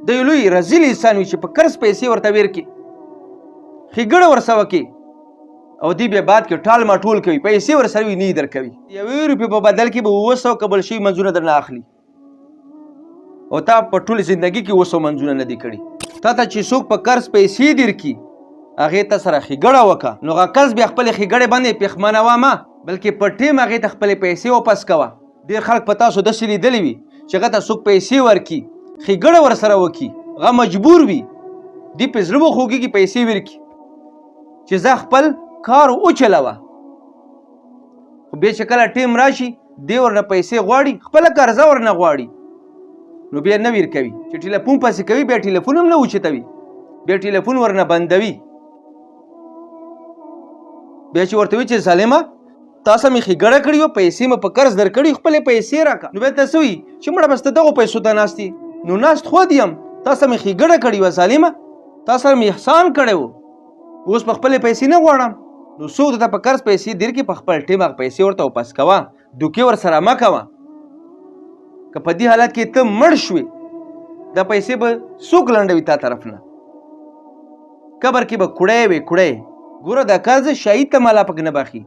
د یو لوی رزیل انسان وي چې په قرض پیسې ورته ورکړي، ښېګړه ورسره وکړي او دی بیا بعد کې ټال ماټول کوي، پیسې ورسره وي نه یې درکوي. 1 روپۍ په بدل کې به 200 قبول شوي منځونه درنه اخلي او تا په ټول زندګي کې 200 منځونه نه دي کړي. تا ته چې څوک په قرض پیسې درکړي هغې ته سره ښېګړه وکړه، نو هغه کس بیا خپلې ښېګړې باندې پښېمانوه مه، بلکې په ټیم هغې ته خپلې پیسې واپس کوه. ډېر خلک په تاسو داسې لیدلي وي چې هغه ته څوک پیسې ورکړي، ښېګړه ورسره وکړي، هغه مجبور وي، دی په زړه وخوږېږي پیسې ورکړي چې زه خپل کار وچلوه، خو بیا چې کله ټیم راشي دی ورنه پیسې غواړي، خپله قرضه ورنه غواړي، نو بیا نه ورکوي. چې ټلیفون پسې کوي بیا ټلیفون هم نه اوچتوي، بیا ټلیفون ورنه بندوي. بیا چې ورته وي چې ظالمه تاسو مې ښېګړه کړې وه، پیسې مې په قرض درکړي، خپلې پیسې راکړه، نو بیا ته څه وي چې مړه بس ته دغو پیسو ته ناست یې، نو ناست خود یم، تاسو مې ښېګړه کړې وه ظالمه، تا سره مې احسان کړی و، اوس په خپلې پیسې نه غواړم. نو څوک درته په قرض پیسې درکړي په خپل ټیم هغه پیسې ورته واپس کوه، دوکې ورسره مه کوه. که په دې حالت کې ته مړ شوې دا پیسې به څوک لنډوي تا طرف نه، قبر کې به کوړی وي کوړی. ګوره دا قرض شهید ته الله پاک نه بخي،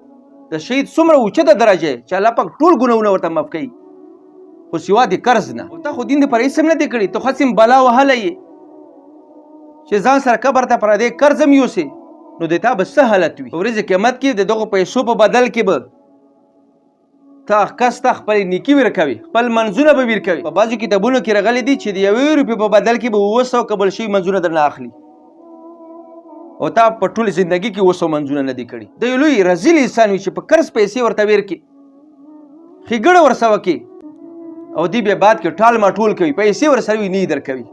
د شهید څومره اوچته درجه چې الله پاک ټول ګناهونه ورته معاف کوي، خو سوا د قرض نه. او تا خو دین دپاره هېڅ هم نه دی کړي، ته خو هسې بلا وهلی یې چې ځان سره قبر ته پردی قرض هم یوسې، نو د تا به څه حالت وي. په ورځ قیامت کې د دغو پیسو په بدل کې به ته کس ته خپلې نیکي ورکوي، خپل منځونه به ورکوي. په بعضو کتابونو کې راغلی دي چې د 1 روپۍ په بدل کې به 200 قبول شوي منځونه درنه اخلي او تا په ټول زندګي کې 200 منځونه نه دي کړي. د یو لوی رزیل انسان وي چې په قرض پیسې ورته ورکړي، ښېګړه ورسره وکړي او دی بیا بعد کې ټال ماټول کوي، پیسې ورسره وي نه یې درکوي.